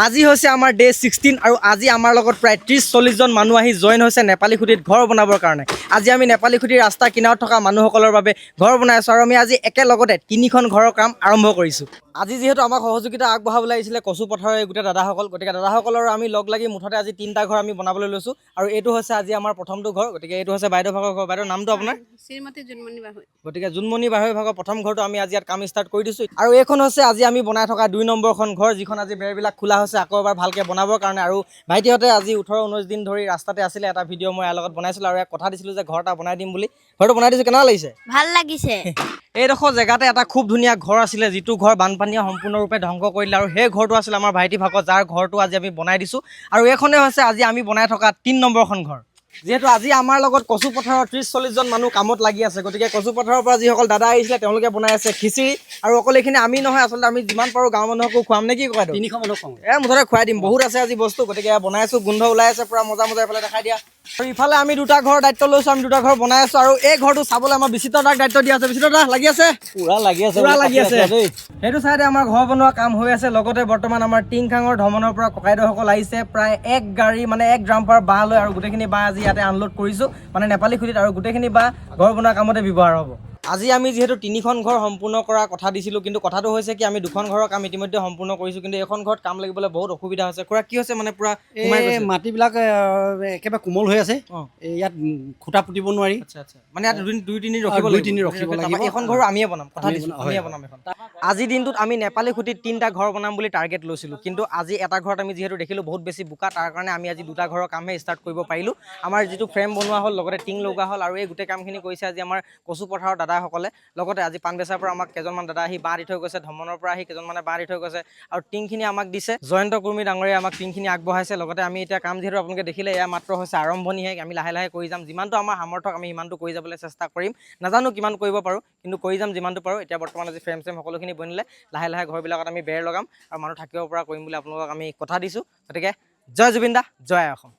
আজি হৈছে আমাৰ ডে 16 আৰু আজি আমাৰ লগত প্ৰায় 30-40 জন মানুহ আহি জইন হৈছে নেপালী খুঁটিত ঘৰ বনাবৰ কাৰণে। আজি আমি নেপালী খুঁটিৰ ৰাস্তা কিনাৰত থকা মানুহসকলৰ বাবে ঘৰ বনাই আছোঁ আৰু আমি আজি একেলগতে 3খন ঘৰৰ কাম আৰম্ভ কৰিছোঁ। আজি যিহেতু আমাক সহযোগিতা আগবঢ়াবলৈ আহিছিলে কচু পথাৰৰ এই গোটেই দাদাসকল, গতিকে দাদাসকলৰ আমি লগ লাগি মুঠতে আজি 3টা ঘৰ আমি বনাবলৈ লৈছোঁ আৰু এইটো হৈছে আজি আমাৰ প্ৰথমটো ঘৰ। গতিকে এইটো হৈছে বাইদেউ ভাগৰ ঘৰ। বাইদেউৰ নামটো আপোনাৰ? শ্ৰীমতী জুনমণি বাহৈ। গতিকে জুনমণি বাহৈ ভাগৰ প্ৰথম ঘৰটো আমি আজি ইয়াত কাম ষ্টাৰ্ট কৰি দিছোঁ আৰু এইখন হৈছে আজি আমি বনাই থকা 2 নম্বৰখন ঘৰ, যিখন আজি বেৰবিলাক খোলা হৈছে আকৌ এবাৰ ভালকৈ বনাবৰ কাৰণে। আৰু ভাইটিহঁতে আজি 18-19 দিন ধৰি ৰাস্তাতে আছিলে, এটা ভিডিঅ' মই ইয়াৰ লগত বনাইছিলোঁ আৰু ইয়াক কথা দিছিলোঁ যে ঘৰ এটা বনাই দিম বুলি। ঘৰটো বনাই দিছোঁ, কেনেকুৱা লাগিছে? ভাল লাগিছে। এইডোখৰ জেগাতে এটা খুব ধুনীয়া ঘৰ আছিলে, যিটো ঘৰ বানপানীয়ে সম্পূৰ্ণৰূপে ধ্বংস কৰিলে আৰু সেই ঘৰটো আছিলে আমাৰ ভাইটি ভাগৰ, যাৰ ঘৰটো আজি আমি বনাই দিছোঁ আৰু এইখনেই হৈছে আজি আমি বনাই থকা 3 নম্বৰখন ঘৰ। যিহেতু আজি আমাৰ লগত কচু পথাৰৰ 30-40 জন মানুহ কামত লাগি আছে, গতিকে কচু পথাৰৰ পৰা যিসকল দাদা আহিছিলে তেওঁলোকে বনাই আছে খিচিৰি। আৰু অকল এইখিনি আমি নহয়, আচলতে আমি যিমান পাৰোঁ গাঁৱৰ মানুহকো খুৱাম নে কি কয়? 300 মানুহক খুৱাম। মুঠতে খুৱাই দিম, বহুত আছে আজি বস্তু। গতিকে বনাই আছোঁ, গোন্ধ ওলাই আছে পুৰা মজা মজা, এইফালে দেখাই দিয়া। আৰু ইফালে আমি 2টা ঘৰৰ দায়িত্ব লৈছোঁ, আমি 2টা ঘৰ বনাই আছোঁ আৰু এই ঘৰটো চাবলৈ আমাৰ বিচিত্ৰ দাক দায়িত্ব দিয়া আছে। বিচিত্ৰ দা লাগি আছে? পুৰা লাগি আছে, পুৰা লাগি আছে। সেইটো চাইডে আমাৰ ঘৰ বনোৱা কাম হৈ আছে, লগতে বৰ্তমান আমাৰ টিংখাঙৰ ধমনৰ পৰা ককাইদেউসকল আহিছে, প্ৰায় 1 গাড়ী মানে 1 ড্ৰাম্পাৰ বাঁহ লৈ, আৰু গোটেইখিনি বাঁহ আজি ইয়াতে আনলোড কৰিছোঁ মানে নেপালী খুঁটিত, আৰু গোটেইখিনি বাঁহ ঘৰ বনোৱা কামতে ব্যৱহাৰ হ'ব। আজি আমি যিহেতু 3খন ঘৰ সম্পূৰ্ণ কৰাৰ কথা দিছিলোঁ, কিন্তু কথাটো হৈছে কি আমি 2খন ঘৰৰ কাম ইতিমধ্যে সম্পূৰ্ণ কৰিছোঁ, কিন্তু এইখন ঘৰত কাম লাগিবলৈ বহুত অসুবিধা হৈছে। খুৰা কি হৈছে মানে পুৰা সোমাই গৈছে? মাটিবিলাক একেবাৰে কোমল হৈ আছে, ইয়াত খুঁটা পুতিব নোৱাৰি। আচ্ছা আচ্ছা, মানে ইয়াত 2-3 দিন ৰখিব লাগিব। এখন ঘৰ আমিয়ে বনাম, কথা দিছোঁ আমিয়ে বনাম এখন। আজি দিনটোত আমি নেপালী খুঁটিত 3টা ঘৰ বনাম বুলি টাৰ্গেট লৈছিলোঁ, কিন্তু আজি এটা ঘৰত আমি যিহেতু দেখিলোঁ বহুত বেছি বোকা, তাৰ কাৰণে আমি আজি 2টা ঘৰৰ কামহে ষ্টাৰ্ট কৰিব পাৰিলোঁ। আমাৰ যিটো ফ্ৰেম বনোৱা হ'ল, লগতে টিং লগোৱা হ'ল, আৰু এই গোটেই কামখিনি কৰিছে আজি আমাৰ কচু পথাৰৰ দাদাসকলে। লগতে আজি পাণবেচাৰ পৰা আমাক কেইজনমান দাদা আহি বাঁহ দি থৈ গৈছে, ধমনৰ পৰা আহি কেইজনমানে বাঁহ দি থৈ গৈছে, আৰু টিংখিনি আমাক দিছে জয়ন্ত কুৰ্মী ডাঙৰীয়াই, আমাক টিংখিনি আগবঢ়াইছে। লগতে আমি এতিয়া কাম যিহেতু আপোনালোকে দেখিলে, এয়া মাত্ৰ হৈছে আৰম্ভণিহে, আমি লাহে লাহে কৰি যাম। যিমানটো আমাৰ সামৰ্থক আমি সিমানটো কৰি যাবলৈ চেষ্টা কৰিম, নাজানো কিমান কৰিব পাৰোঁ, কিন্তু কৰি যাম যিমানটো পাৰোঁ। এতিয়া বৰ্তমান আজি ফ্ৰেম সকলোখিনি বনিলে, লাহে লাহে ঘৰবিলাকত আমি বেৰ লগাম আৰু মানুহ থাকিব পৰা কৰিম বুলি আপোনালোকক আমি কথা দিছোঁ। গতিকে জয় জুবিন দা, জয় অসম।